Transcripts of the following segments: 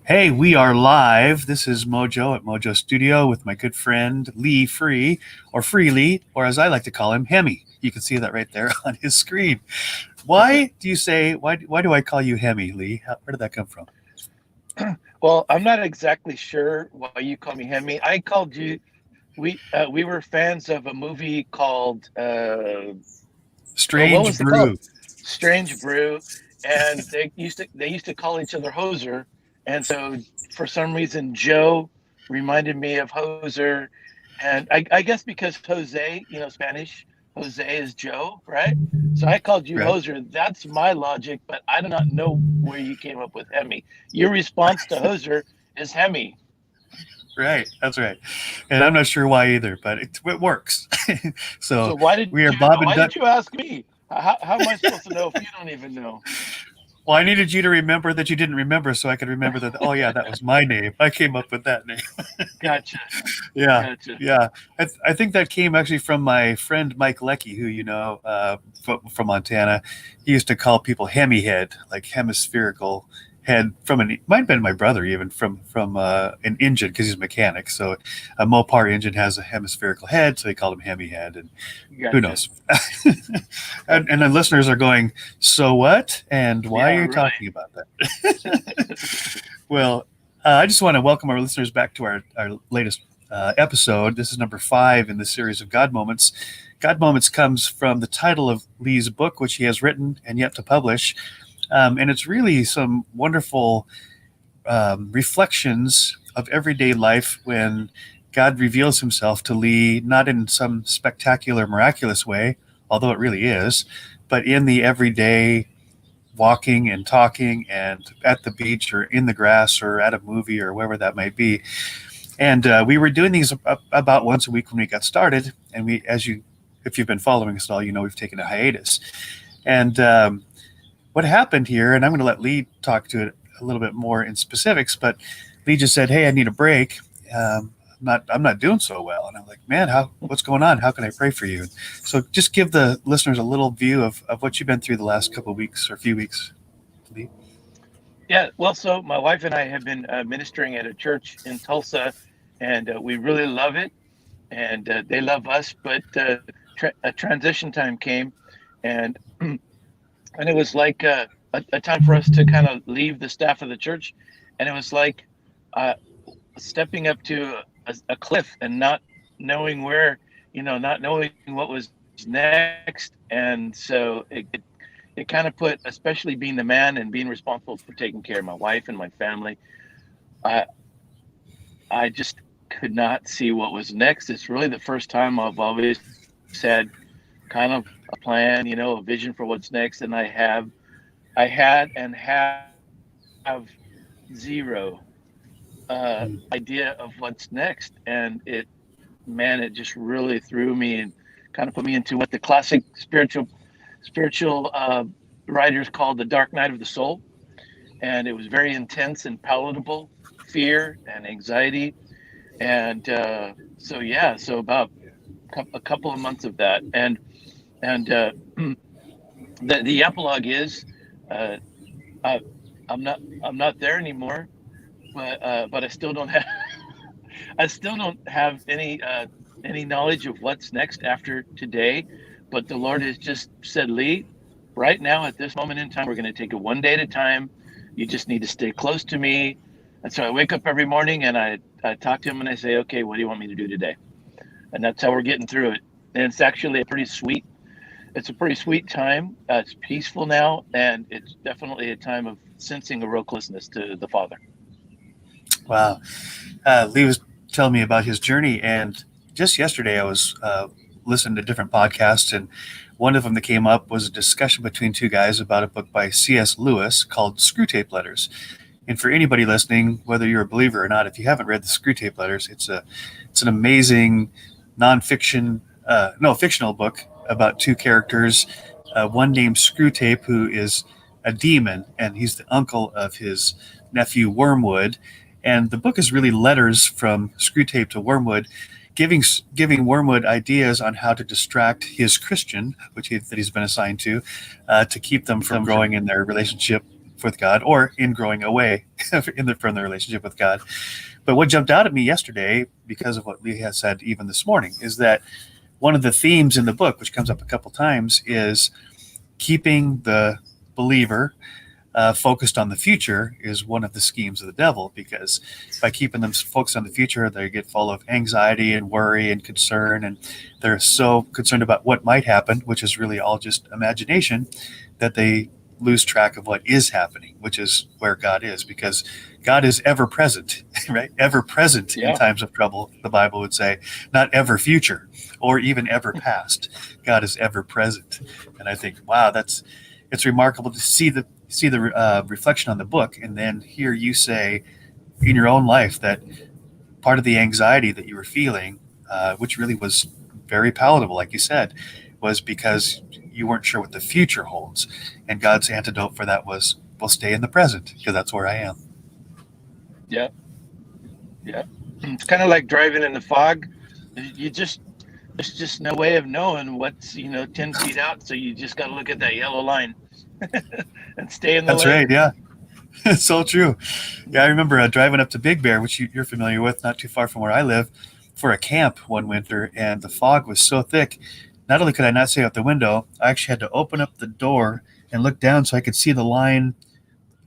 Hey, we are live. This is MoJOE at MoJOE Studio with my good friend Lee Free, or FreeLee, or as I like to call him, Hemi. You can see that right there on his screen. Why do I call you Hemi, Lee? Where did that come from? Well, I'm not exactly sure why you call me Hemi. I called you. We were fans of a movie called what Strange was it called? Brew. Strange Brew, and they used to call each other Hoser, and so for some reason Joe reminded me of Hoser, and I guess because Jose, Spanish, Jose is Joe, right? So I called you Right. Hoser. That's my logic, but I do not know where you came up with Hemi. Your response to Hoser is Hemi. Right. That's right. And I'm not sure why either, but it works. So So why did we are you Bob and why Duck. did you ask me? How am I supposed to know if you don't even know? Well, I needed you to remember that you didn't remember so I could remember that, oh, yeah, that was my name. I came up with that name. Gotcha, Yeah, gotcha. yeah. I think that came actually from my friend Mike Leckie, who you know from Montana. He used to call people hemi head, like hemispherical head from an might have been my brother even from an engine because he's a mechanic. So a Mopar engine has a hemispherical head, so he called him hemi head, and who Gotcha. knows? And the listeners are going, so what? And why are Yeah, you right. talking about that? Well, I just want to welcome our listeners back to our latest episode. This is number 5 in the series of God Moments. God Moments comes from the title of Lee's book, which he has written and yet to publish. And it's really some wonderful reflections of everyday life when God reveals himself to Lee, not in some spectacular, miraculous way, although it really is, but in the everyday walking and talking and at the beach or in the grass or at a movie or wherever that might be. And we were doing these about once a week when we got started. And if you've been following us at all, you know we've taken a hiatus. And what happened here, and I'm going to let Lee talk to it a little bit more in specifics, but Lee just said, "Hey, I need a break. I'm not doing so well." And I'm like, "Man, what's going on? How can I pray for you?" So just give the listeners a little view of what you've been through the last couple of weeks or few weeks, Lee. Yeah, well, so my wife and I have been ministering at a church in Tulsa, and we really love it, and they love us. But a transition time came, and and it was like a time for us to kind of leave the staff of the church, and it was like uh, stepping up to a cliff and not knowing where, not knowing what was next. And so it kind of put, especially being the man and being responsible for taking care of my wife and my family, I I just could not see what was next. It's really the first time I've always had kind of a plan, a vision for what's next, and I had and have zero idea of what's next, and it just really threw me and kind of put me into what the classic spiritual writers called the dark night of the soul, and it was very intense and palatable, fear and anxiety, and so about a couple of months of that, and the epilogue is uh, I, I'm not there anymore, but I still don't have any knowledge of what's next after today. But the Lord has just said, Lee, right now at this moment in time, we're going to take it one day at a time. You just need to stay close to me. And so I wake up every morning and I talk to him and I say, okay, what do you want me to do today? And that's how we're getting through it. And it's actually it's a pretty sweet time. It's peaceful now, and it's definitely a time of sensing a real closeness to the Father. Wow. Lee was telling me about his journey, and just yesterday I was listening to different podcasts, and one of them that came up was a discussion between two guys about a book by C.S. Lewis called Screwtape Letters. And for anybody listening, whether you're a believer or not, if you haven't read the Screwtape Letters, it's an amazing nonfiction, no fictional book about two characters. One named Screwtape, who is a demon, and he's the uncle of his nephew Wormwood. And the book is really letters from Screwtape to Wormwood, giving Wormwood ideas on how to distract his Christian, that he's been assigned to keep them from growing in their relationship with God or in growing away from the relationship with God. But what jumped out at me yesterday, because of what Lee has said even this morning, is that one of the themes in the book, which comes up a couple times, is keeping the believer focused on the future is one of the schemes of the devil, because by keeping them focused on the future, they get full of anxiety and worry and concern, and they're so concerned about what might happen, which is really all just imagination, that they lose track of what is happening, which is where God is, because God is ever present, right? Ever present in times of trouble, the Bible would say, not ever future or even ever past. God is ever present. And I think, wow, it's remarkable to see the reflection on the book, and then hear you say in your own life that part of the anxiety that you were feeling, which really was very palatable, like you said, was because you weren't sure what the future holds. And God's antidote for that was, well, stay in the present, because that's where I am. Yeah. Yeah. It's kind of like driving in the fog. There's just no way of knowing what's 10 feet out, so you just got to look at that yellow line and stay in the That's lane. right. Yeah. It's so true. Yeah, I remember driving up to Big Bear, which you're familiar with, not too far from where I live, for a camp one winter, and the fog was so thick. Not only could I not see out the window, I actually had to open up the door and look down so I could see the line,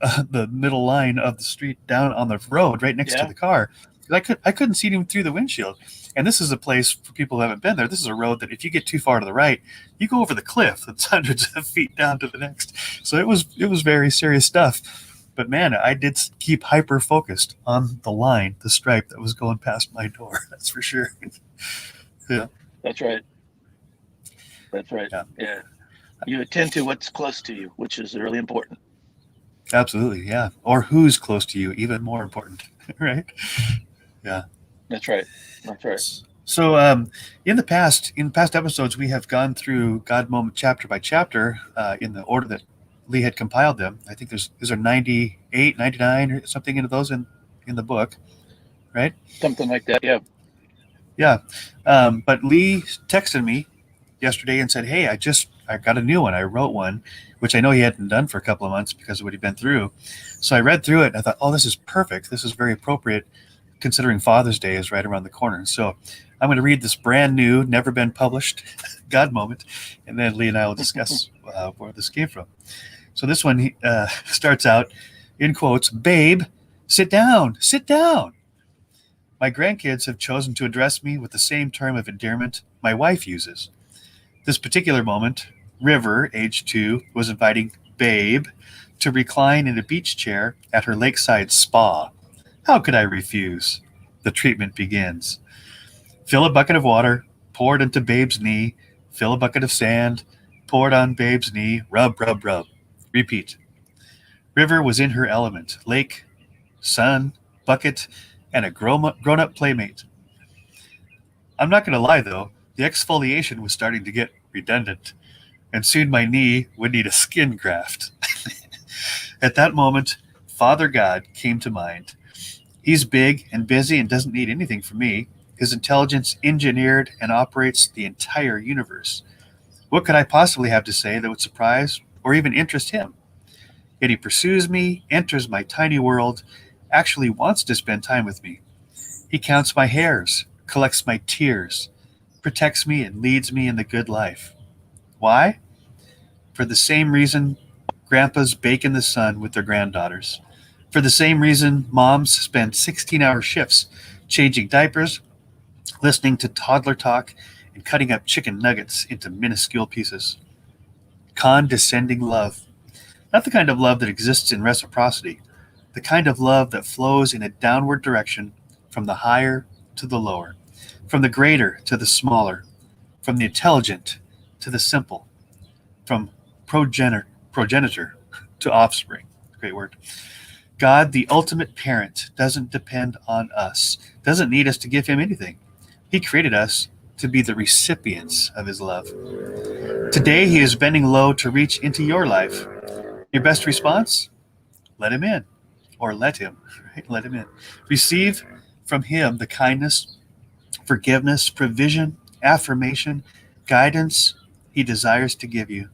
the middle line of the street down on the road right next to the car. I couldn't see even through the windshield. And this is a place, for people who haven't been there, this is a road that if you get too far to the right, you go over the cliff that's hundreds of feet down to the next. So it was very serious stuff. But man, I did keep hyper focused on the line, the stripe that was going past my door. That's for sure. Yeah. That's right. That's right. Yeah. You attend to what's close to you, which is really important. Absolutely. Yeah. Or who's close to you, even more important. Right. Yeah. That's right. That's right. So in past episodes, we have gone through God moment chapter by chapter in the order that Lee had compiled them. I think these are 98, 99 or something into those in the book, right? Something like that, yeah. Yeah. But Lee texted me yesterday and said, hey, I got a new one. I wrote one, which I know he hadn't done for a couple of months because of what he'd been through. So I read through it and I thought, oh, this is perfect. This is very appropriate considering Father's Day is right around the corner. So I'm going to read this brand new, never been published God moment, and then Lee and I will discuss where this came from. So this one starts out in quotes, "Babe, sit down, sit down." My grandkids have chosen to address me with the same term of endearment my wife uses. This particular moment, River, age 2, was inviting Babe to recline in a beach chair at her lakeside spa. How could I refuse? The treatment begins. Fill a bucket of water, pour it into Babe's knee, fill a bucket of sand, pour it on Babe's knee, rub, rub, rub. Repeat. River was in her element. Lake, sun, bucket, and a grown-up playmate. I'm not going to lie, though. The exfoliation was starting to get redundant, and soon my knee would need a skin graft. At that moment, Father God came to mind. He's big and busy and doesn't need anything from me. His intelligence engineered and operates the entire universe. What could I possibly have to say that would surprise or even interest him? Yet he pursues me, enters my tiny world, actually wants to spend time with me. He counts my hairs, collects my tears, protects me and leads me in the good life. Why? For the same reason grandpas bake in the sun with their granddaughters. For the same reason moms spend 16-hour shifts changing diapers, listening to toddler talk, and cutting up chicken nuggets into minuscule pieces. Condescending love. Not the kind of love that exists in reciprocity, the kind of love that flows in a downward direction from the higher to the lower, from the greater to the smaller, from the intelligent to the simple, from progenitor to offspring. Great word. God, the ultimate parent, doesn't depend on us, doesn't need us to give him anything. He created us to be the recipients of his love. Today, he is bending low to reach into your life. Your best response? Let him in, or let him, right? Let him in. Receive from him the kindness, forgiveness, provision, affirmation, guidance he desires to give you.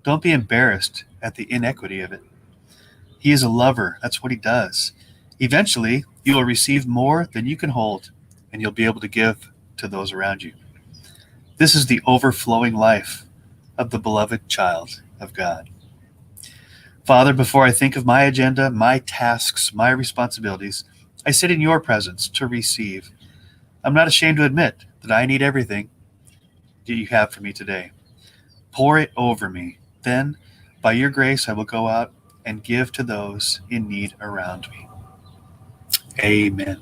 Don't be embarrassed at the inequity of it. He is a lover. That's what he does. Eventually, you will receive more than you can hold, and you'll be able to give to those around you. This is the overflowing life of the beloved child of God. Father, before I think of my agenda, my tasks, my responsibilities, I sit in your presence to receive. I'm not ashamed to admit that I need everything that you have for me today. Pour it over me. Then, by your grace, I will go out and give to those in need around me. Amen.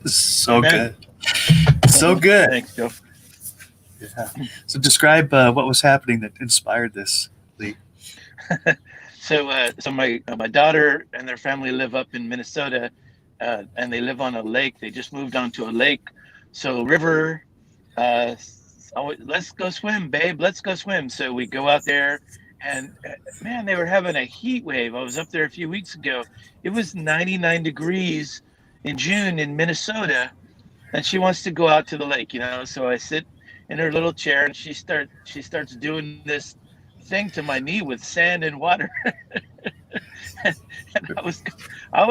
So Amen. good. So good. Thanks, Joe. Yeah. So describe what was happening that inspired this, Lee. So my daughter and their family live up in Minnesota, and they live on a lake. They just moved onto a lake, so river. Uh, let's go swim, babe. Let's go swim. So we go out there, and man, they were having a heat wave. I was up there a few weeks ago. It was 99 degrees in June in Minnesota, and she wants to go out to the lake. So I sit in her little chair, and she starts doing this thing to my knee with sand and water. and I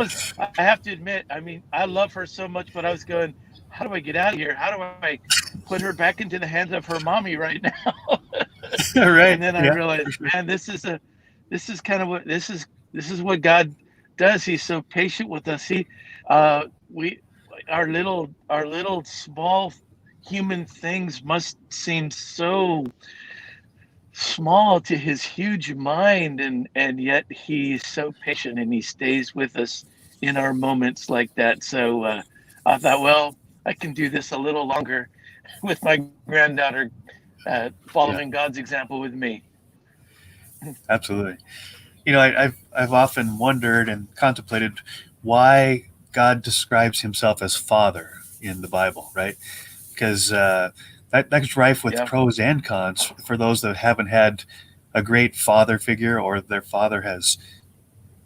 have to admit, I mean, I love her so much, but I was going, how do I get out of here? How do I put her back into the hands of her mommy right now? Right. And then I realized, man, this is kind of what this is what God does. He's so patient with us. We our little small human things must seem so small to his huge mind, and yet he's so patient, and he stays with us in our moments like that. So I thought, well, I can do this a little longer with my granddaughter, following God's example with me. Absolutely. I've often wondered and contemplated why God describes himself as Father in the Bible, right? Because that's rife with pros and cons for those that haven't had a great father figure, or their father has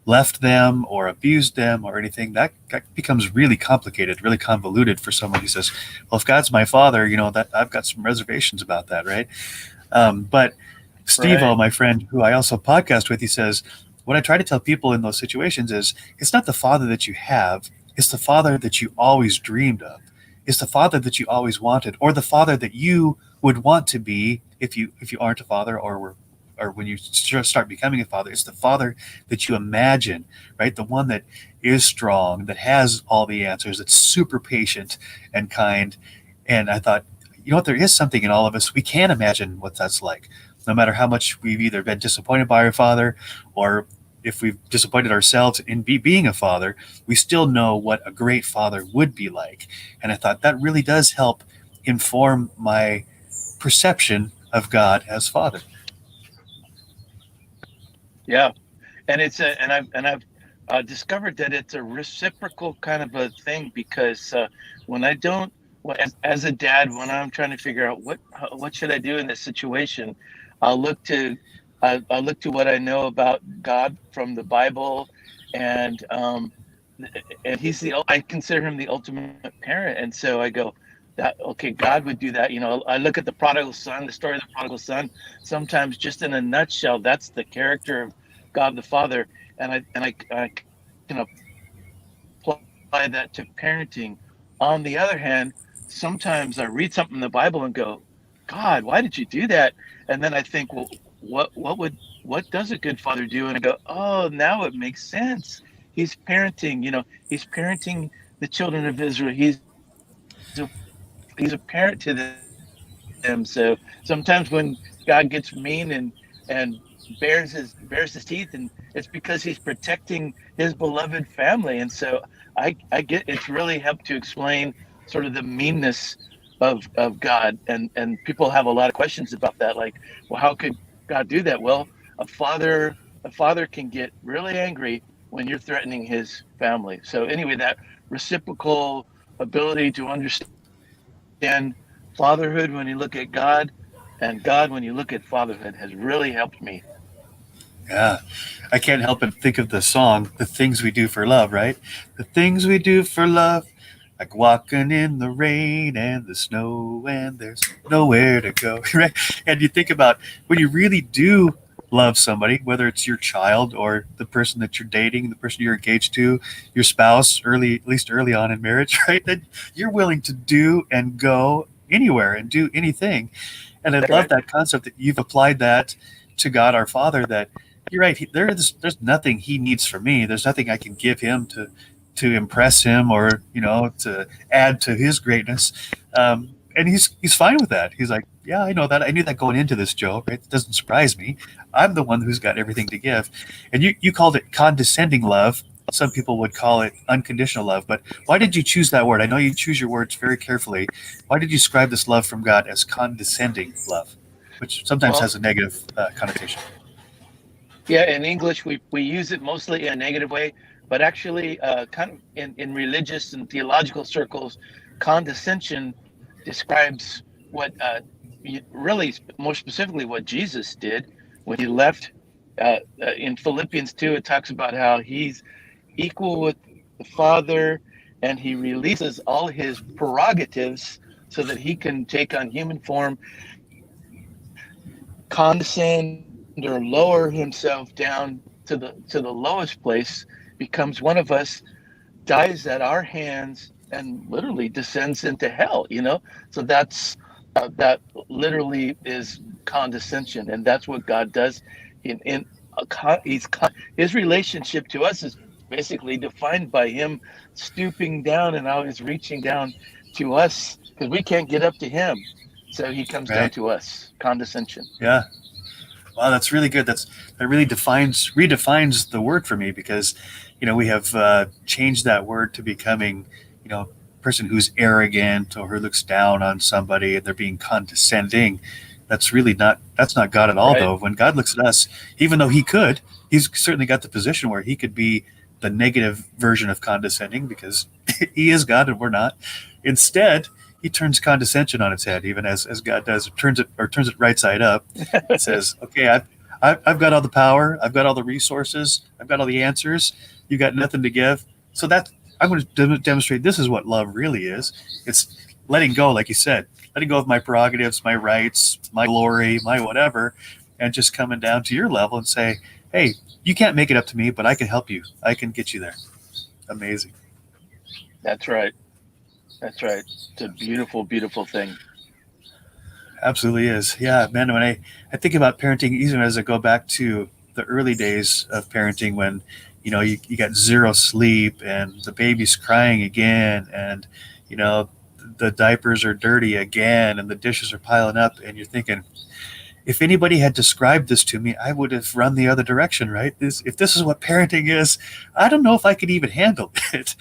left them or abused them or anything. That becomes really complicated, really convoluted for someone who says, well, if God's my father, that I've got some reservations about that, right? But Steve-O, Right. my friend, who I also podcast with, he says, what I try to tell people in those situations is, it's not the father that you have, it's the father that you always dreamed of. It's the father that you always wanted, or the father that you would want to be if you aren't a father, or when you start becoming a father. It's the father that you imagine, right? The one that is strong, that has all the answers, that's super patient and kind. And I thought, what, there is something in all of us. We can imagine what that's like, no matter how much we've either been disappointed by our father, or if we've disappointed ourselves in being a father, we still know what a great father would be like. And I thought that really does help inform my perception of God as Father. Yeah. And I've discovered that it's a reciprocal kind of a thing, because when I don't, as a dad, when I'm trying to figure out what should I do in this situation, I'll look to I'll look to what I know about God from the Bible, and I consider him the ultimate parent, and so I go, that okay, God would do that. I look at the prodigal son, the story of the prodigal son. Sometimes, just in a nutshell, that's the character of God the Father, and I can apply that to parenting. On the other hand, sometimes I read something in the Bible and go, God, why did you do that? And then I think, well, what does a good father do? And I go, oh, now it makes sense. He's parenting, he's parenting the children of Israel. A, he's a parent to them. So sometimes when God gets mean and bares his teeth, and it's because he's protecting his beloved family. And so I get, it's really helped to explain sort of the meanness of God, and people have a lot of questions about that, like, well, how could God do that? Well, a father can get really angry when you're threatening his family. So anyway, that reciprocal ability to understand fatherhood when you look at God, and God when you look at fatherhood, has really helped me. Yeah. I can't help but think of the song, The Things We Do for Love, right? The things we do for love, like walking in the rain and the snow, and there's nowhere to go, right? And you think about when you really do love somebody, whether it's your child or the person that you're dating, the person you're engaged to, your spouse, at least early on in marriage, right? That you're willing to do and go anywhere and do anything. And I That's love right. that concept that you've applied that to God our Father. That you're right. There's nothing He needs from me. There's nothing I can give Him to impress Him or to add to His greatness. And he's fine with that. He's like, yeah, I know that. I knew that going into this, Joe. Right? It doesn't surprise me. I'm the one who's got everything to give. And you called it condescending love. Some people would call it unconditional love. But why did you choose that word? I know you choose your words very carefully. Why did you describe this love from God as condescending love, which sometimes Well, has a negative connotation? yeah, in English, we use it mostly in a negative way, but actually, kind of in religious and theological circles, condescension describes what really, more specifically, what Jesus did when he left. In Philippians 2, it talks about how he's equal with the Father and he releases all his prerogatives so that he can take on human form, condescend or lower himself down to the lowest place, becomes one of us, dies at our hands, and literally descends into hell. So that literally is condescension, and that's what God does. In his relationship to us is basically defined by him stooping down and always reaching down to us because we can't get up to him. So he comes down Right? to us, condescension. Yeah. Wow, that's really good. That really redefines the word for me because, we have changed that word to becoming, person who's arrogant or who looks down on somebody and they're being condescending. That's not God at all, Right. though. When God looks at us, even though he's certainly got the position where he could be the negative version of condescending because he is God and we're not. Instead, he turns condescension on its head, even as God does. Turns it right side up. It says, "Okay, I've got all the power. I've got all the resources. I've got all the answers. You got nothing to give." So I'm going to demonstrate this is what love really is. It's letting go, like you said, letting go of my prerogatives, my rights, my glory, my whatever, and just coming down to your level and say, "Hey, you can't make it up to me, but I can help you. I can get you there." Amazing. That's right. That's right. It's a beautiful, beautiful thing. Absolutely is. Yeah, man, when I think about parenting, even as I go back to the early days of parenting when, you got zero sleep and the baby's crying again and, the diapers are dirty again and the dishes are piling up and you're thinking, if anybody had described this to me, I would have run the other direction, right? If this is what parenting is, I don't know if I could even handle it.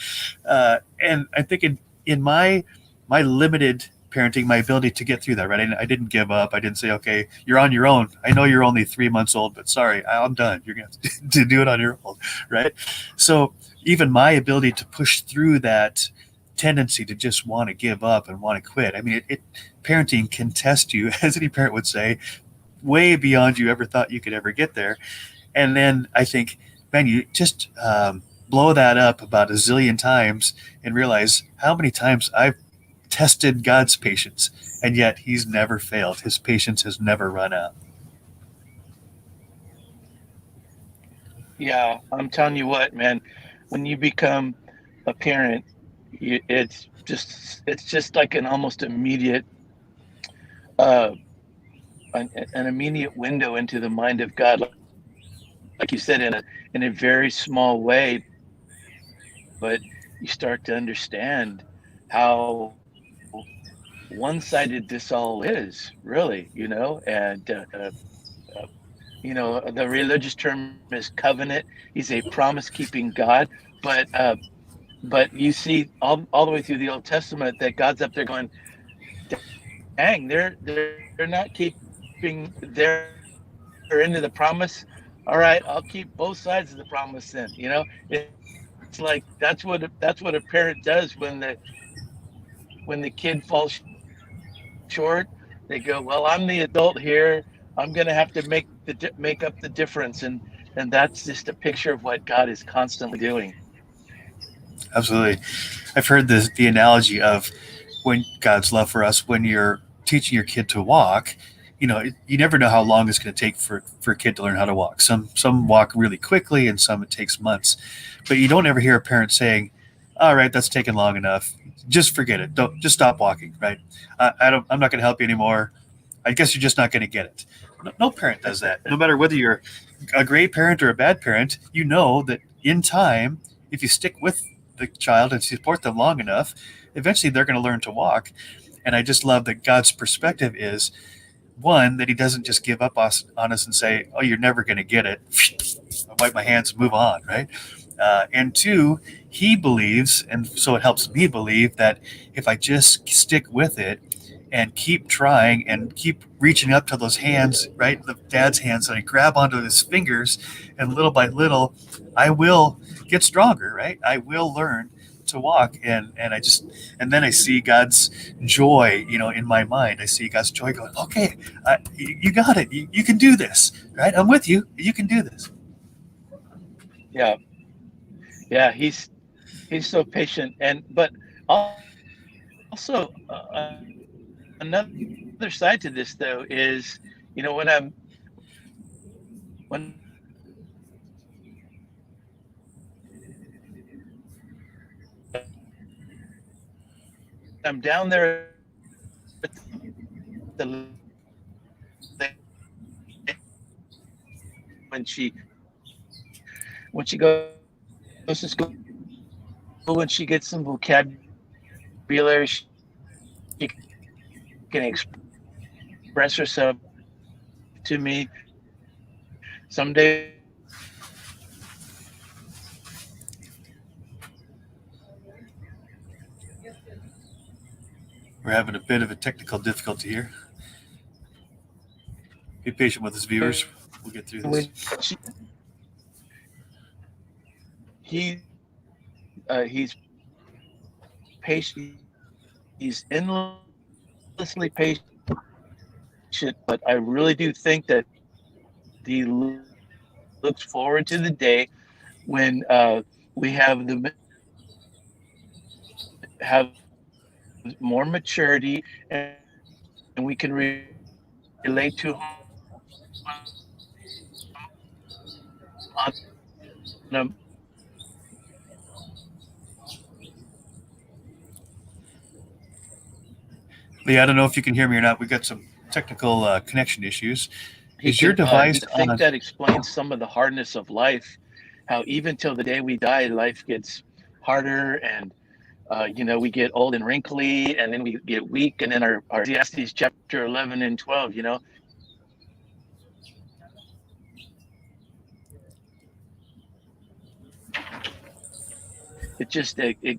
And I think in my limited parenting, my ability to get through that, right? I didn't give up. I didn't say, okay, you're on your own. I know you're only 3 months old, but sorry, I'm done. You're going to do it on your own, right? So even my ability to push through that tendency to just want to give up and want to quit. I mean, parenting can test you, as any parent would say, way beyond you ever thought you could ever get there. And then I think, man, you just blow that up about a zillion times and realize how many times I've tested God's patience, and yet He's never failed. His patience has never run out. Yeah, I'm telling you what, man, when you become a parent, it's just like an almost immediate uh an immediate window into the mind of God, like you said, in a very small way, but you start to understand how one-sided this all is, really, and the religious term is covenant. He's a promise-keeping God, but you see all the way through the Old Testament that God's up there going, "Dang, they're not keeping their end of the promise. All right, I'll keep both sides of the promise then." It's like that's what a parent does when the kid falls short. They go, "Well, I'm the adult here. I'm going to have to make up the difference," and that's just a picture of what God is constantly doing. Absolutely. I've heard the analogy of when God's love for us, when you're teaching your kid to walk, you never know how long it's going to take for a kid to learn how to walk. Some walk really quickly, and some it takes months. But you don't ever hear a parent saying, "All right, that's taken long enough. Just forget it. Don't just stop walking." Right? I'm not going to help you anymore. I guess you're just not going to get it. No parent does that. No matter whether you're a great parent or a bad parent, you know that in time, if you stick with the child and support them long enough, eventually they're going to learn to walk. And I just love that God's perspective is, one, that he doesn't just give up on us and say, "Oh, you're never going to get it. I'll wipe my hands and move on," right? And two, he believes, and so it helps me believe, that if I just stick with it and keep trying and keep reaching up to those hands, right, the dad's hands, and I grab onto his fingers, and little by little, I will get stronger, right? I will learn to walk, and then I see God's joy, in my mind. I see God's joy going, "Okay, you got it. You can do this, right? I'm with you. You can do this." Yeah, yeah. He's so patient, but also another side to this though is, when I'm down there at the when she goes to school, when she gets some vocabulary, she can express herself to me. Someday We're having a bit of a technical difficulty here. Be patient with us, viewers. We'll get through this. He's patient. He's endlessly patient, but I really do think that he looks forward to the day when we have more maturity, and we can relate to him on a Lee, I don't know if you can hear me or not. We've got some technical connection issues. Is your device I think that explains some of the hardness of life, how even till the day we die, life gets harder, and we get old and wrinkly, and then we get weak, and then our Ecclesiastes chapter 11 and 12, it just it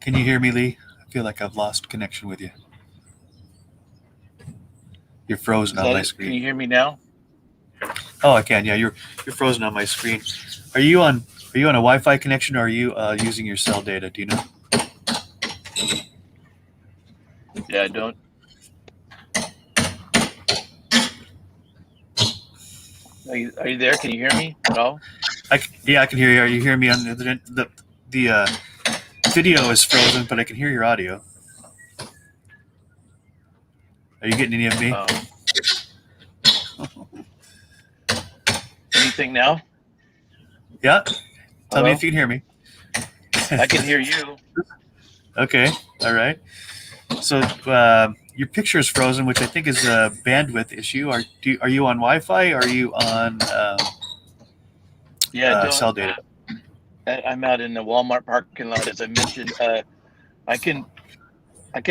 Can you hear me, Lee? I feel like I've lost connection with you. You're frozen on my screen. Can you hear me now? Oh, I can. Yeah, you're frozen on my screen. Are you on a Wi-Fi connection, or are you using your cell data? Do you know? Yeah, I don't. Are you there? Can you hear me at all? I can hear you. Are you hearing me on the video is frozen, but I can hear your audio. Are you getting any of me? Anything now? Yeah. Tell me if you can hear me. I can hear you. Okay. All right. So your picture is frozen, which I think is a bandwidth issue. Are you on Wi-Fi? Or are you on cell data? I'm out in the Walmart parking lot, as I mentioned. I can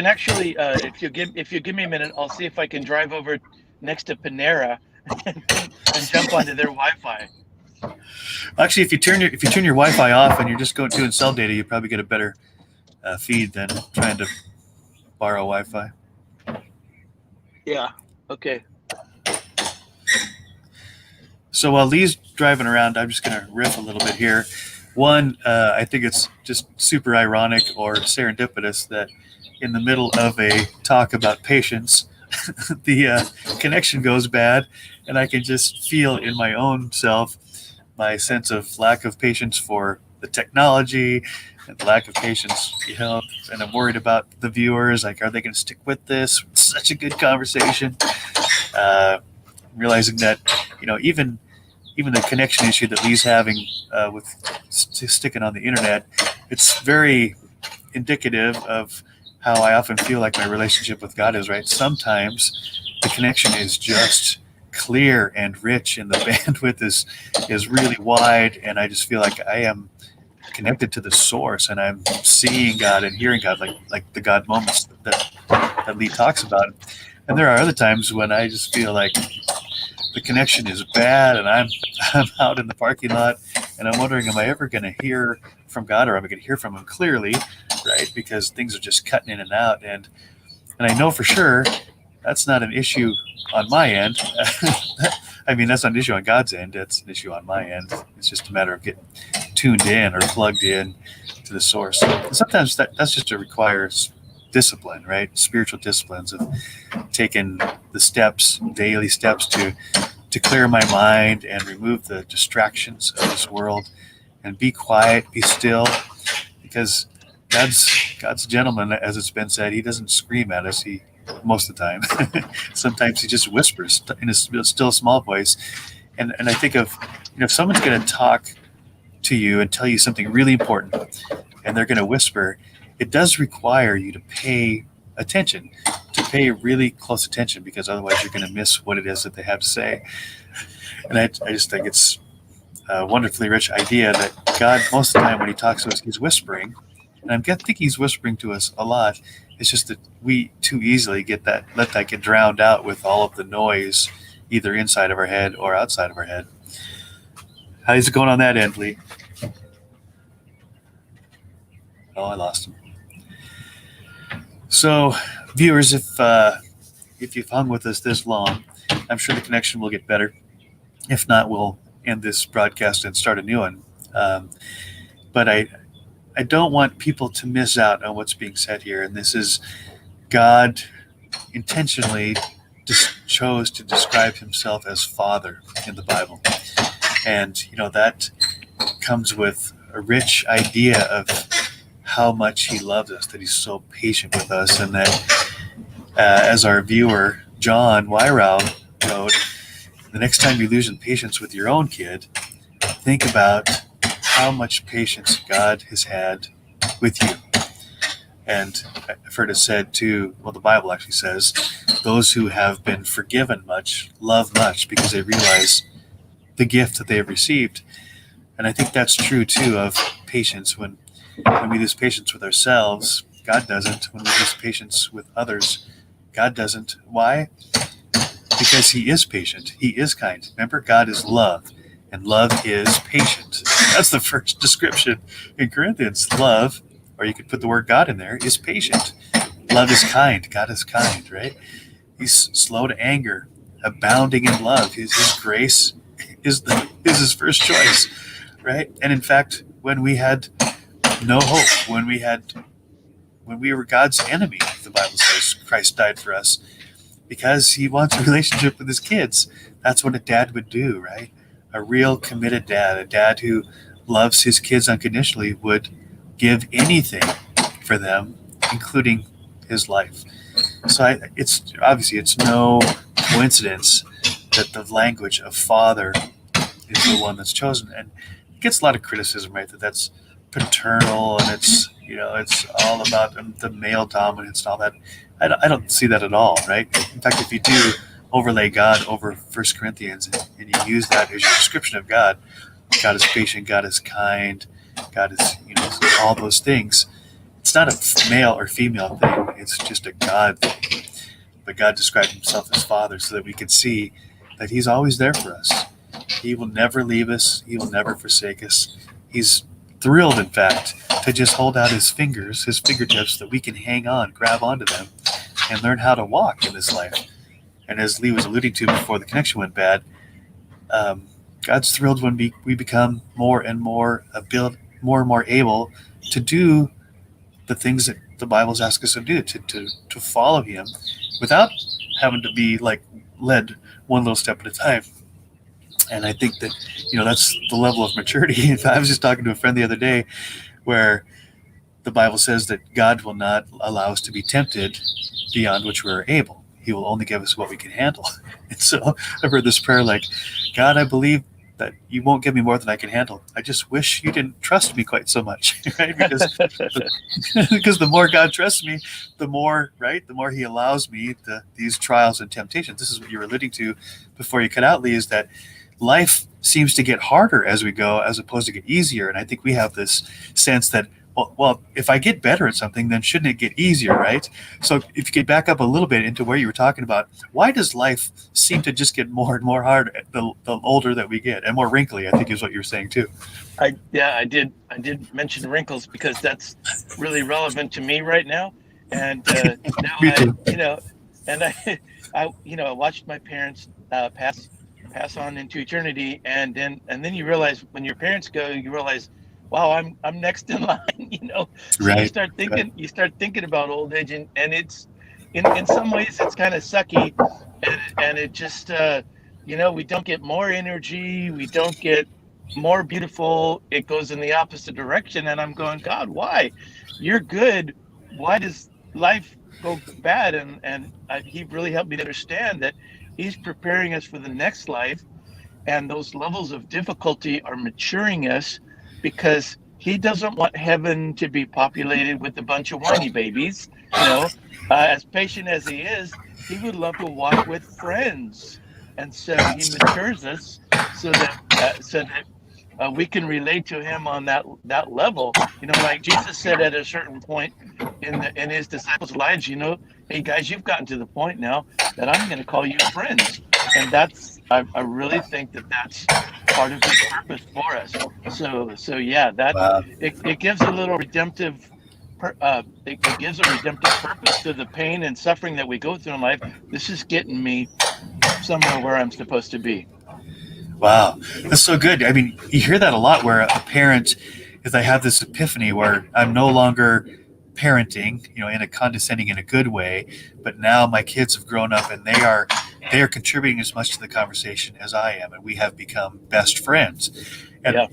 actually, if you give me a minute, I'll see if I can drive over next to Panera and jump onto their Wi-Fi. Actually, if you turn your Wi-Fi off and you're just doing cell data, you probably get a better feed than trying to borrow Wi-Fi. Yeah. Okay. So while Lee's driving around, I'm just going to riff a little bit here. One, I think it's just super ironic or serendipitous that in the middle of a talk about patience, the connection goes bad, and I can just feel in my own self my sense of lack of patience for the technology and lack of patience, and I'm worried about the viewers. Like, are they going to stick with this? It's such a good conversation. Uh, Realizing that, even the connection issue that Lee's having with sticking on the internet, it's very indicative of how I often feel like my relationship with God is, right? Sometimes the connection is just clear and rich, and the bandwidth is really wide, and I just feel like I am connected to the source, and I'm seeing God and hearing God, like the God moments that Lee talks about. And there are other times when I just feel like the connection is bad, and I'm out in the parking lot, and I'm wondering, am I ever going to hear from God, or am I going to hear from Him clearly, right? Because things are just cutting in and out, and I know for sure that's not an issue on my end. I mean, that's not an issue on God's end. That's an issue on my end. It's just a matter of getting tuned in or plugged in to the source. And sometimes that's just to requires discipline, right? Spiritual disciplines of taking the steps, daily steps to clear my mind and remove the distractions of this world and be quiet, be still, because God's a gentleman, as it's been said. He doesn't scream at us. He most of the time. Sometimes he just whispers in a still small voice. And I think of, if someone's going to talk to you and tell you something really important, and they're going to whisper, it does require you to pay attention, to pay really close attention, because otherwise you're going to miss what it is that they have to say. And I just think it's a wonderfully rich idea that God, most of the time when He talks to us, He's whispering. And I think He's whispering to us a lot. It's just that we too easily let that get drowned out with all of the noise, either inside of our head or outside of our head. How's it going on that end, Lee? Oh, I lost him. So, viewers, if you've hung with us this long, I'm sure the connection will get better. If not, we'll end this broadcast and start a new one. But I don't want people to miss out on what's being said here. And this is God intentionally chose to describe Himself as Father in the Bible. And, that comes with a rich idea of how much He loves us, that He's so patient with us, and that as our viewer, John Wyrau, wrote, the next time you lose patience with your own kid, think about how much patience God has had with you. And I've heard it said too, well, the Bible actually says, those who have been forgiven much love much, because they realize the gift that they have received. And I think that's true too of patience. When we lose patience with ourselves, God doesn't. When we lose patience with others, God doesn't. Why? Because He is patient. He is kind. Remember, God is love, and love is patient. That's the first description in Corinthians. Love, or you could put the word God in there, is patient. Love is kind. God is kind, right? He's slow to anger, abounding in love. His grace is His first choice, right? And in fact, when we had no hope, when we were God's enemy, the Bible says, Christ died for us, because He wants a relationship with His kids. That's what a dad would do, right? A real committed dad, a dad who loves his kids unconditionally, would give anything for them, including his life. So it's no coincidence that the language of Father is the one that's chosen. And it gets a lot of criticism, right? That's paternal, and it's all about the male dominance and all that. I don't see that at all, right? In fact, if you do overlay God over 1 Corinthians and you use that as your description of God, God is patient, God is kind, God is, all those things. It's not a male or female thing. It's just a God thing. But God described Himself as Father so that we can see that He's always there for us. He will never leave us. He will never forsake us. He's thrilled, in fact, to just hold out His fingers, His fingertips, that we can hang on, grab onto them, and learn how to walk in this life. And as Lee was alluding to before the connection went bad, God's thrilled when we become more and more able to do the things that the Bible's asked us to do, to follow him without having to be like led one little step at a time. And I think that, that's the level of maturity. I was just talking to a friend the other day where the Bible says that God will not allow us to be tempted beyond which we're able. He will only give us what we can handle. And so I've heard this prayer like, God, I believe that you won't give me more than I can handle. I just wish you didn't trust me quite so much, right? Because the more God trusts me, the more, right, the more he allows me these trials and temptations. This is what you were alluding to before you cut out, Lee, is that life seems to get harder as we go as opposed to get easier. And I think we have this sense that, well, if I get better at something, then shouldn't it get easier, right? So if you could back up a little bit into where you were talking about, why does life seem to just get more and more hard the older that we get, and more wrinkly, I think is what you were saying too. I did mention wrinkles because that's really relevant to me right now. And now Me too. I watched my parents pass on into eternity, and then you realize when your parents go, you realize, wow, I'm next in line, So Right. you start thinking about old age, and it's in some ways it's kind of sucky, and it just we don't get more energy, we don't get more beautiful. It goes in the opposite direction, and I'm going, God, why? You're good. Why does life go bad? And he really helped me to understand that he's preparing us for the next life, and those levels of difficulty are maturing us, because he doesn't want heaven to be populated with a bunch of whiny babies. As patient as he is, he would love to walk with friends, and so he matures us so that we can relate to him on that level. Like Jesus said at a certain point in his disciples' lives, hey guys, you've gotten to the point now that I'm going to call you friends, and I really think that's part of his purpose for us. So yeah, that Wow. it gives a little redemptive. It gives a redemptive purpose to the pain and suffering that we go through in life. This is getting me somewhere where I'm supposed to be. Wow, that's so good. I mean, you hear that a lot where a parent is, I have this epiphany where I'm no longer parenting, in a condescending, in a good way, but now my kids have grown up and they are contributing as much to the conversation as I am, and we have become best friends. And Yeah.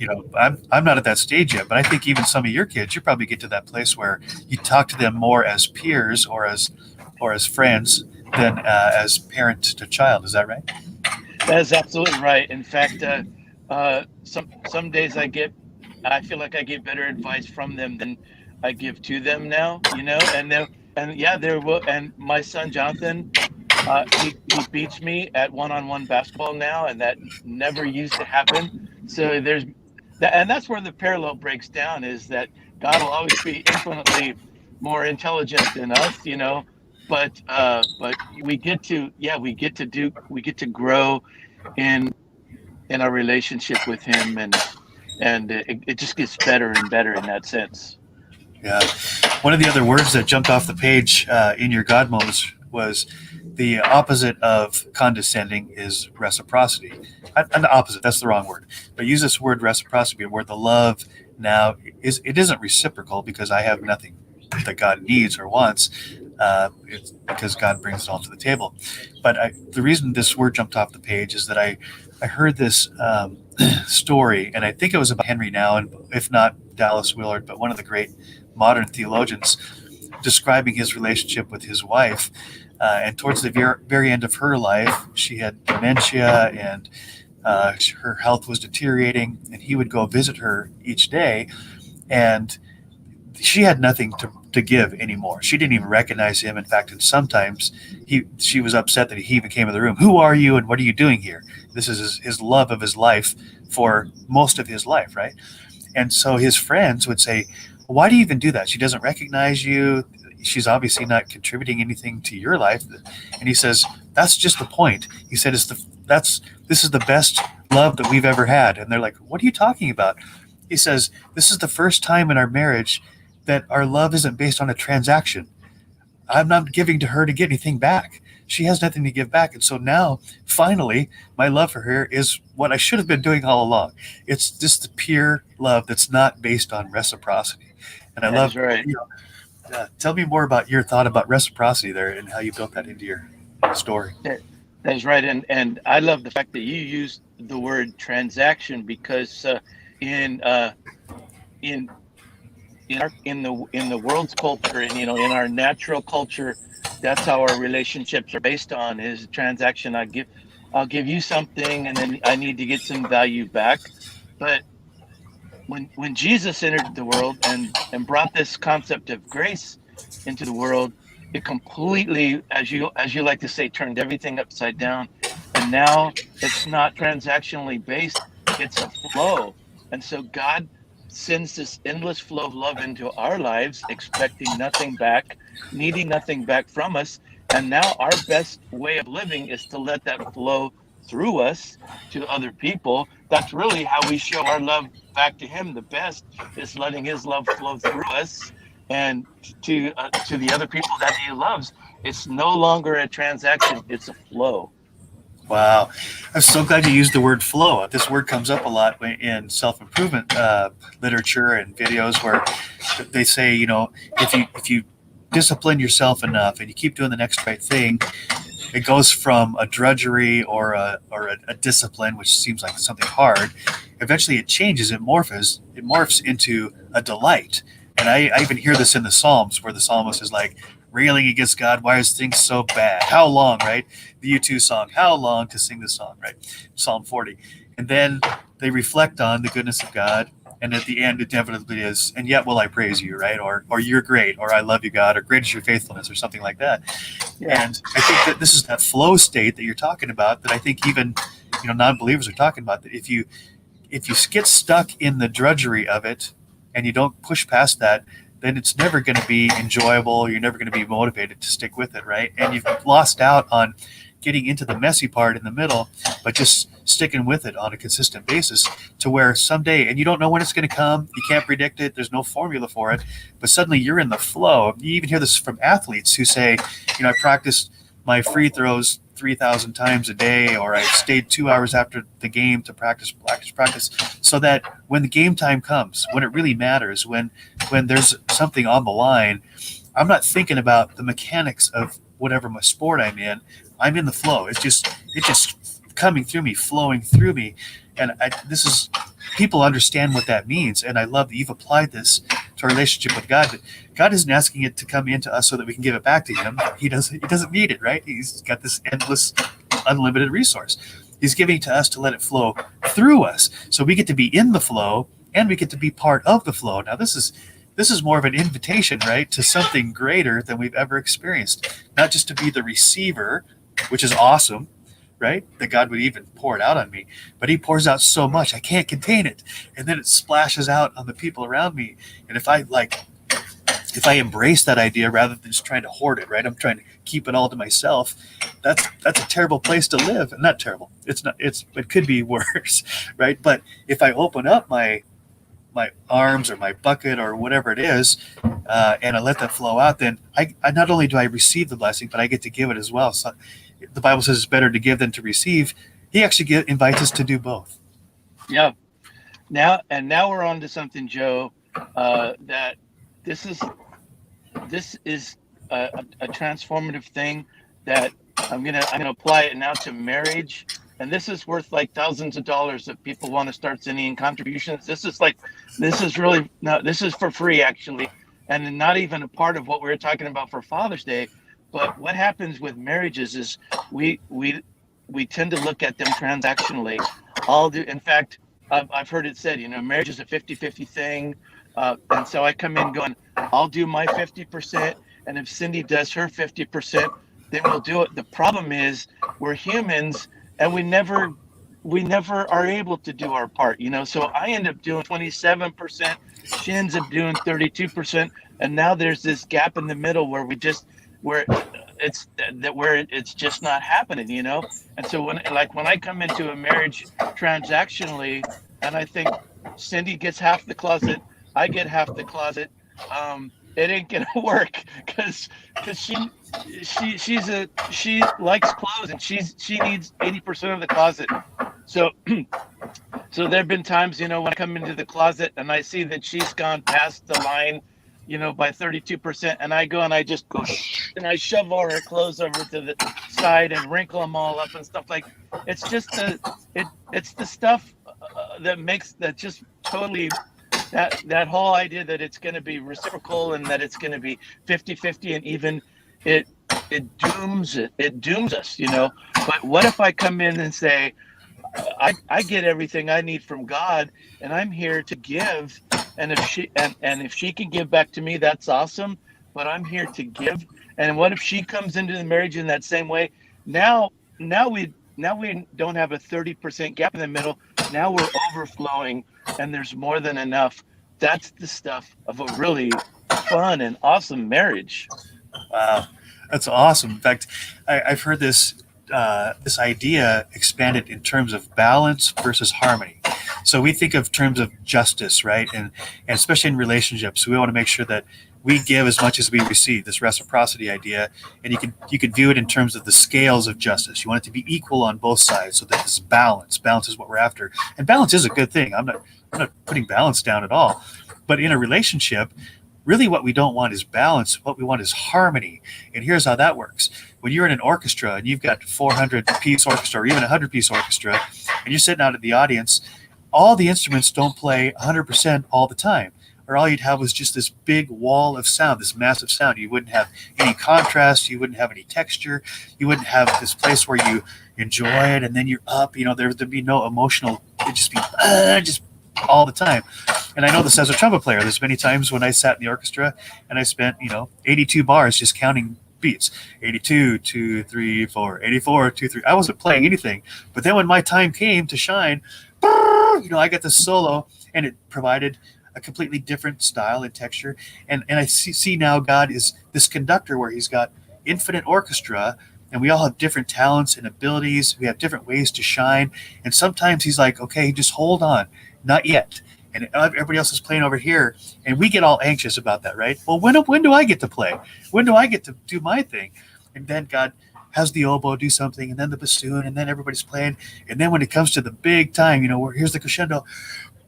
I'm not at that stage yet, but I think even some of your kids, you probably get to that place where you talk to them more as peers or as friends than as parent to child. Is that right? That is absolutely right. In fact, some days I feel like I get better advice from them than I give to them now. And yeah, and my son Jonathan, he beats me at one-on-one basketball now, and that never used to happen. So there's that, and that's where the parallel breaks down, is that God will always be infinitely more intelligent than us, but we get to grow in our relationship with him, and it just gets better and better in that sense. Yeah. One of the other words that jumped off the page in your God moments was the opposite of condescending is reciprocity. And the opposite, that's the wrong word. But use this word reciprocity, where the love now it isn't reciprocal because I have nothing that God needs or wants. It's because God brings it all to the table. But the reason this word jumped off the page is that I heard this story, and I think it was about Henry Nouwen, if not Dallas Willard, but one of the great modern theologians, describing his relationship with his wife. And towards the very end of her life, she had dementia, and her health was deteriorating, and he would go visit her each day, and she had nothing to give anymore. She didn't even recognize him. In fact, and sometimes she was upset that he even came in the room. Who are you, and what are you doing here? This is his love of his life for most of his life, right? And so his friends would say, why do you even do that? She doesn't recognize you. She's obviously not contributing anything to your life. And he says, that's just the point. He said, this is the best love that we've ever had. And they're like, what are you talking about? He says, this is the first time in our marriage that our love isn't based on a transaction. I'm not giving to her to get anything back. She has nothing to give back. And so now, finally, my love for her is what I should have been doing all along. It's just the pure love that's not based on reciprocity. And I That's love, right. Tell me more about your thought about reciprocity there and how you built that into your story. That's right, and I love the fact that you used the word transaction because in in in the world's culture, and in our natural culture, that's how our relationships are based on, is a transaction. I'll give you something, and then I need to get some value back. But when Jesus entered the world and brought this concept of grace into the world, it completely, as you like to say, turned everything upside down. And now it's not transactionally based, it's a flow. And so God sends this endless flow of love into our lives, expecting nothing back, needing nothing back from us. And now our best way of living is to let that flow through us to other people. That's really how we show our love back to him. The best is letting his love flow through us and to the other people that he loves. It's no longer a transaction, it's a flow. Wow. I'm so glad you used the word flow. This word comes up a lot in self-improvement literature and videos where they say, if you discipline yourself enough and you keep doing the next right thing, it goes from a drudgery or a discipline, which seems like something hard. Eventually it changes, it morphs into a delight. And I even hear this in the Psalms where the psalmist is like railing against God. Why is things so bad? How long, right? The U2 song, how long to sing this song, right? Psalm 40. And then they reflect on the goodness of God. And at the end, it inevitably is, and yet will I praise you, right? Or you're great, or I love you, God, or great is your faithfulness, or something like that. Yeah. And I think that this is that flow state that you're talking about that I think even non-believers are talking about, that if you get stuck in the drudgery of it and you don't push past that, then it's never going to be enjoyable. You're never going to be motivated to stick with it, right? And you've lost out on getting into the messy part in the middle, but just sticking with it on a consistent basis to where someday, and you don't know when it's going to come, you can't predict it, there's no formula for it, but suddenly you're in the flow. You even hear this from athletes who say, I practiced my free throws 3,000 times a day, or I stayed 2 hours after the game to practice, so that when the game time comes, when it really matters, when there's something on the line, I'm not thinking about the mechanics of whatever my sport I'm in the flow. It's just coming through me, flowing through me. And people understand what that means. And I love that you've applied this to our relationship with God. God isn't asking it to come into us so that we can give it back to him. He doesn't need it, right? He's got this endless, unlimited resource. He's giving it to us to let it flow through us. So we get to be in the flow and we get to be part of the flow. Now this is more of an invitation, right, to something greater than we've ever experienced. Not just to be the receiver, which is awesome, right? That God would even pour it out on me, but he pours out so much I can't contain it, and then it splashes out on the people around me. And if I embrace that idea rather than just trying to hoard it, right? I'm trying to keep it all to myself. That's a terrible place to live. Not terrible. It's not. It could be worse, right? But if I open up my arms or my bucket or whatever it is, and I let that flow out, then I not only do I receive the blessing, but I get to give it as well. So the Bible says it's better to give than to receive. He actually invites us to do both. Yeah. Now we're on to something, Joe, that this is a transformative thing that I'm gonna apply it now to marriage. And this is worth like thousands of dollars if people want to start sending in contributions. This is for free, actually, and not even a part of what we were talking about for Father's Day. But what happens with marriages is we tend to look at them transactionally. In fact, I've heard it said, marriage is a 50-50 thing. And so I come in going, I'll do my 50%. And if Cindy does her 50%, then we'll do it. The problem is we're humans and we never are able to do our part, So I end up doing 27%. She ends up doing 32%. And now there's this gap in the middle where it's just not happening, And so when I come into a marriage transactionally, and I think Cindy gets half the closet, I get half the closet, it ain't gonna work because she likes clothes and she needs 80% of the closet. So so there've been times, when I come into the closet and I see that she's gone past the line by 32%, and I go and I just go and I shove all her clothes over to the side and wrinkle them all up and stuff like. It's just it's the stuff that just totally that whole idea that it's going to be reciprocal and that it's going to be 50-50, and even it it dooms us. But what if I come in and say, I get everything I need from God, and I'm here to give. And if she can give back to me, that's awesome. But I'm here to give. And what if she comes into the marriage in that same way? Now, now we don't have a 30% gap in the middle. Now we're overflowing, and there's more than enough. That's the stuff of a really fun and awesome marriage. Wow, that's awesome. In fact, I've heard this idea expanded in terms of balance versus harmony. So we think of terms of justice, right? And especially in relationships, we want to make sure that we give as much as we receive. This reciprocity idea, and you could view it in terms of the scales of justice. You want it to be equal on both sides, so that this balance. Balance is what we're after, and balance is a good thing. I'm not putting balance down at all, but in a relationship, really what we don't want is balance. What we want is harmony. And here's how that works. When you're in an orchestra and you've got 400-piece orchestra or even 100-piece orchestra, and you're sitting out at the audience, all the instruments don't play 100% all the time. Or all you'd have was just this big wall of sound, this massive sound. You wouldn't have any contrast. You wouldn't have any texture. You wouldn't have this place where you enjoy it and then you're up. There'd be no emotional. It'd just be just all the time. And I know this as a trumpet player. There's many times when I sat in the orchestra and I spent 82 bars just counting beats. 82, 2, 3, 4, 84, 2, 3. I wasn't playing anything. But then when my time came to shine, I got this solo, and it provided a completely different style and texture. And I see now God is this conductor where he's got infinite orchestra, and we all have different talents and abilities. We have different ways to shine. And sometimes he's like, okay, just hold on, not yet. And everybody else is playing over here, and we get all anxious about that, right? Well, when do I get to play? When do I get to do my thing? And then God has the oboe do something, and then the bassoon, and then everybody's playing. And then when it comes to the big time, where here's the crescendo,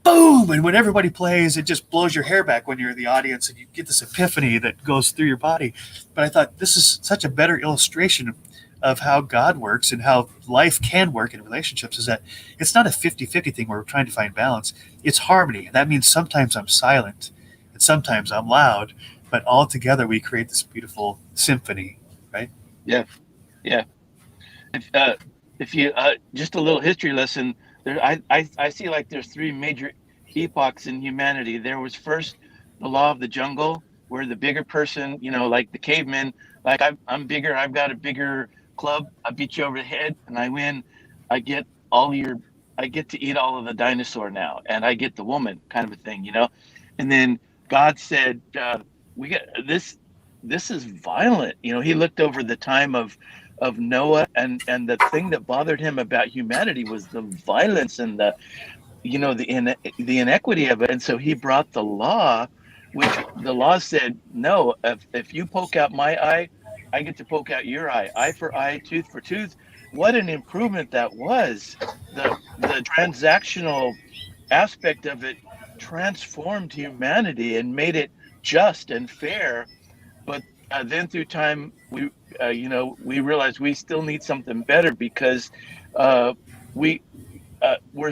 boom! And when everybody plays, it just blows your hair back when you're in the audience, and you get this epiphany that goes through your body. But I thought this is such a better illustration of how God works and how life can work in relationships, is that it's not a 50-50 thing where we're trying to find balance. It's harmony. And that means sometimes I'm silent and sometimes I'm loud, but all together we create this beautiful symphony, right? Yeah, yeah. If you just a little history lesson there, I see like there's three major epochs in humanity. There was first the law of the jungle, where the bigger person, like the cavemen, like I'm bigger, I've got a bigger club, I beat you over the head and I win. I get I get to eat all of the dinosaur now, and I get the woman, kind of a thing. And then God said, we get this. This is violent. He looked over the time of Noah, and the thing that bothered him about humanity was the violence and the inequity of it. And so he brought the law, which the law said, no, if you poke out my eye, I get to poke out your eye for eye, tooth for tooth. What an improvement that was. The transactional aspect of it transformed humanity and made it just and fair. But then through time, we realized we still need something better, because we're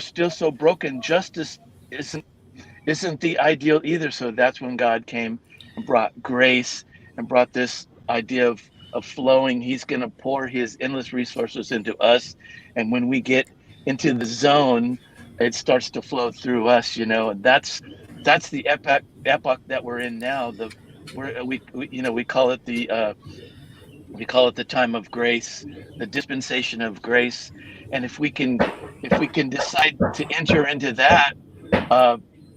still so broken. Justice isn't the ideal either. So that's when God came and brought grace and brought this idea of flowing. He's going to pour his endless resources into us, and when we get into the zone, it starts to flow through us. And that's the epoch that we're in now. We call it the time of grace, the dispensation of grace. And if we can decide to enter into that,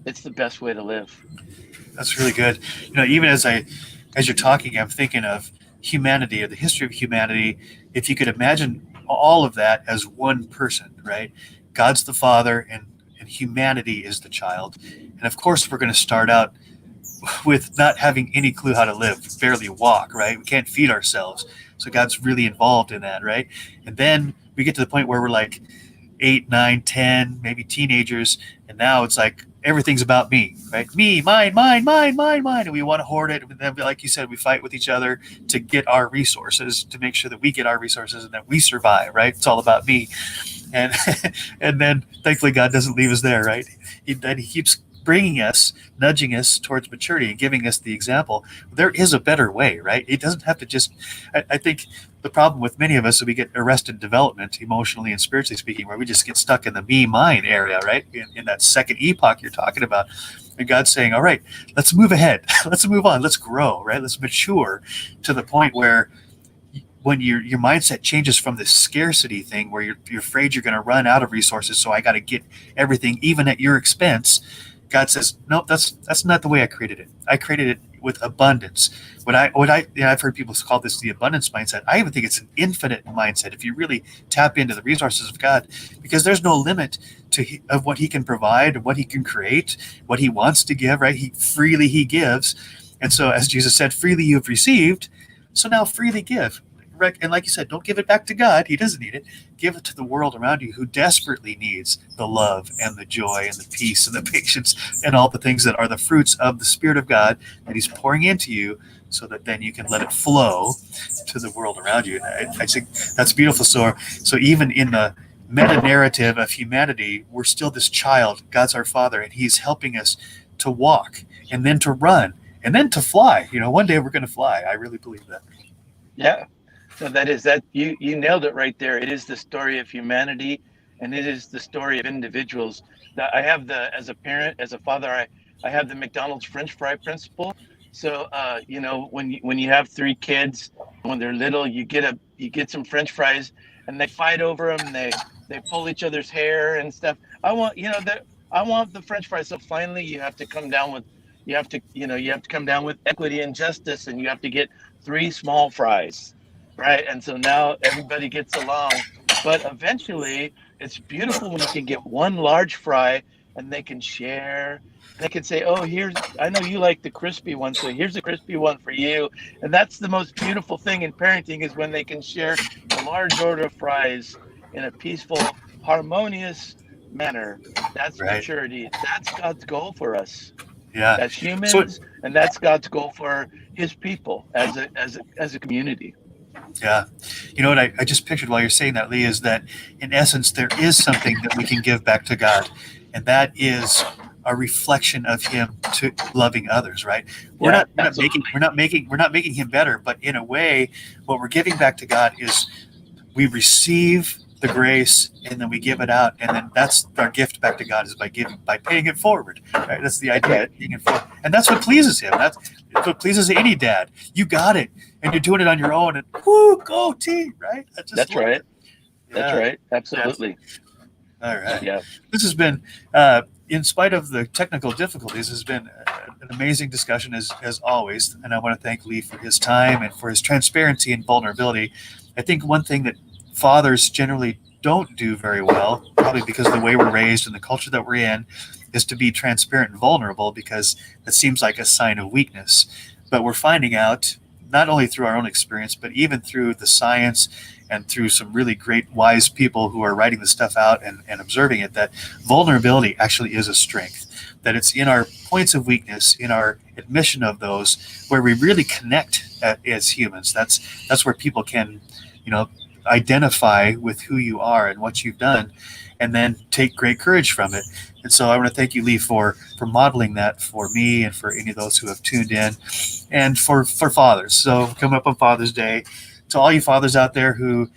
it's the best way to live. That's really good. Even as you're talking, I'm thinking of humanity, or the history of humanity. If you could imagine all of that as one person, right? God's the father, and humanity is the child. And of course, we're going to start out with not having any clue how to live, barely walk, right? We can't feed ourselves. So God's really involved in that, right? And then we get to the point where we're like 8, 9, 10, maybe teenagers. And now it's like everything's about me, right? Me, mine, mine, mine, mine, mine. And we want to hoard it. And then, like you said, we fight with each other to get our resources, to make sure that we get our resources and that we survive, right? It's all about me. And and then thankfully God doesn't leave us there, right? He keeps bringing us, nudging us towards maturity and giving us the example. There is a better way, right? It doesn't have to just, I think the problem with many of us is we get arrested development, emotionally and spiritually speaking, where we just get stuck in the me, mine area, right? In that second epoch you're talking about. And God's saying, all right, let's move ahead. Let's move on. Let's grow, right? Let's mature to the point where when your mindset changes from this scarcity thing where you're afraid you're going to run out of resources, so I got to get everything even at your expense. God says, no, that's not the way I created it. I created it with abundance. I've heard people call this the abundance mindset. I even think it's an infinite mindset if you really tap into the resources of God, because there's no limit of what He can provide, what He can create, what He wants to give. Right? He gives, and so as Jesus said, freely you have received, so now freely give. And like you said, don't give it back to God. He doesn't need it. Give it to the world around you who desperately needs the love and the joy and the peace and the patience and all the things that are the fruits of the Spirit of God that He's pouring into you, so that then you can let it flow to the world around you. And I think that's beautiful. So even in the meta narrative of humanity, we're still this child. God's our Father, and He's helping us to walk and then to run and then to fly. One day we're going to fly. I really believe that. Yeah. So that you nailed it right there. It is the story of humanity, and it is the story of individuals. That I have as a parent, as a father, I have the McDonald's French fry principle. So when you have three kids, when they're little, you get some French fries, and they fight over them. They pull each other's hair and stuff. I want the French fries. So finally, you have to come down with equity and justice, and you have to get three small fries. Right. And so now everybody gets along. But eventually, it's beautiful when you can get one large fry and they can share. They can say, oh, I know you like the crispy one, so here's a crispy one for you. And that's the most beautiful thing in parenting, is when they can share a large order of fries in a peaceful, harmonious manner. That's Right. maturity. That's God's goal for us. Yeah. As humans, and that's God's goal for His people as a community. Yeah. You know what I just pictured while you're saying that, Lee, is that in essence, there is something that we can give back to God. And that is a reflection of Him to loving others, right? We're not making Him better, but in a way, what we're giving back to God is we receive the grace and then we give it out, and then that's our gift back to God, is by paying it forward. Right? That's the idea, right. Paying it forward. And that's what pleases Him. That's what pleases any dad. You got it, and you're doing it on your own, and whoo, go team, right? That's right. Yeah. That's right. Absolutely. All right. Yeah. This has been, in spite of the technical difficulties, has been an amazing discussion as always. And I want to thank Lee for his time and for his transparency and vulnerability. I think one thing that fathers generally don't do very well, probably because of the way we're raised and the culture that we're in, is to be transparent and vulnerable, because that seems like a sign of weakness. But we're finding out, not only through our own experience, but even through the science and through some really great, wise people who are writing this stuff out and observing it, that vulnerability actually is a strength. That it's in our points of weakness, in our admission of those, where we really connect as humans. That's where people can, identify with who you are and what you've done, and then take great courage from it. And so I want to thank you, Lee, for modeling that for me and for any of those who have tuned in, and for fathers. So coming up on Father's Day, to all you fathers out there who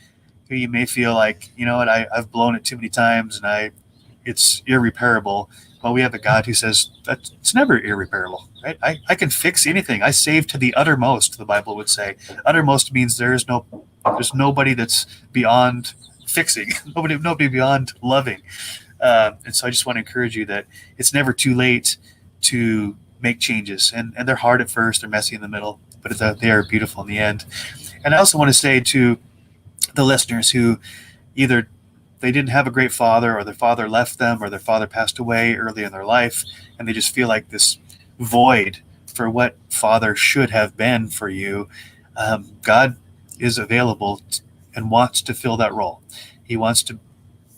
you may feel like, you know what, I've blown it too many times and it's irreparable. Well, we have a God who says that it's never irreparable, right? I can fix anything. I save to the uttermost, the Bible would say. Uttermost means there's nobody that's beyond fixing, nobody beyond loving. And so I just want to encourage you that it's never too late to make changes. And they're hard at first, they're messy in the middle, but they are beautiful in the end. And I also want to say to the listeners who either they didn't have a great father, or their father left them, or their father passed away early in their life, and they just feel like this void for what father should have been for you, God is available and wants to fill that role. He wants to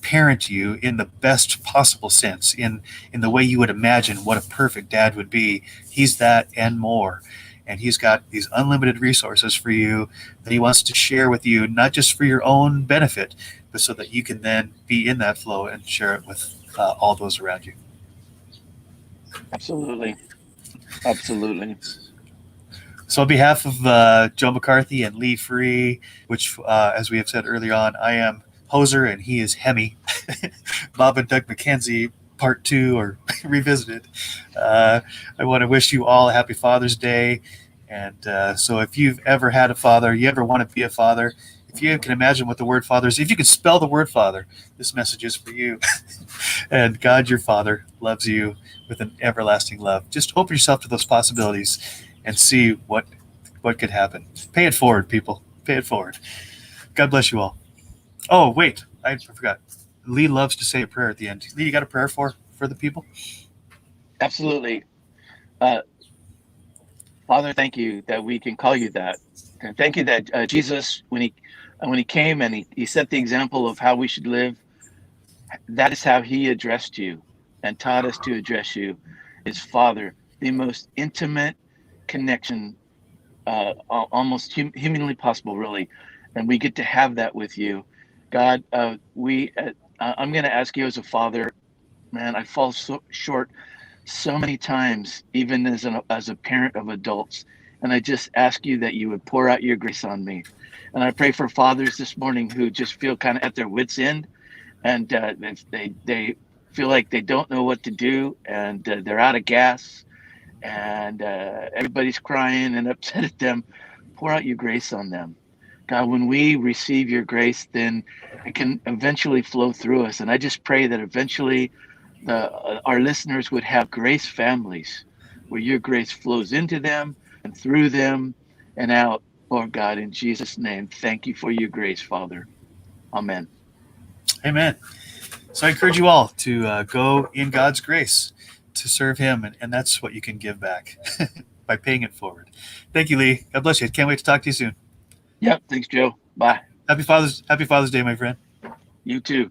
parent you in the best possible sense, in the way you would imagine what a perfect dad would be. He's that and more. And he's got these unlimited resources for you that he wants to share with you, not just for your own benefit, but so that you can then be in that flow and share it with all those around you. Absolutely. Absolutely. So on behalf of Joe McCarthy and Lee Free, which, as we have said earlier on, I am Hoser and he is Hemi. Bob and Doug McKenzie, part 2 or revisited. I want to wish you all a happy Father's Day. And so if you've ever had a father, you ever want to be a father, if you can imagine what the word father is, if you can spell the word father, this message is for you. And God, your Father, loves you with an everlasting love. Just open yourself to those possibilities and see what could happen. Pay it forward, people. Pay it forward. God bless you all. Oh, wait. I forgot. Lee loves to say a prayer at the end. Lee, you got a prayer for the people? Absolutely. Father, thank you that we can call you that. And thank you that Jesus, when he came and he set the example of how we should live, that is how he addressed you and taught us to address you as Father, the most intimate connection, almost humanly possible, really. And we get to have that with you. God, I'm going to ask you as a father, man, I fall so short so many times, even as a parent of adults. And I just ask you that you would pour out your grace on me. And I pray for fathers this morning who just feel kind of at their wits' end, and they feel like they don't know what to do, and they're out of gas, and everybody's crying and upset at them. Pour out your grace on them. God, when we receive your grace, then it can eventually flow through us. And I just pray that eventually our listeners would have grace families where your grace flows into them and through them and out. Lord God, in Jesus' name, thank you for your grace, Father. Amen. Amen. So I encourage you all to go in God's grace to serve him, and that's what you can give back by paying it forward. Thank you, Lee. God bless you. Can't wait to talk to you soon. Yep. Thanks, Joe. Bye. Happy Father's Day, my friend. You too.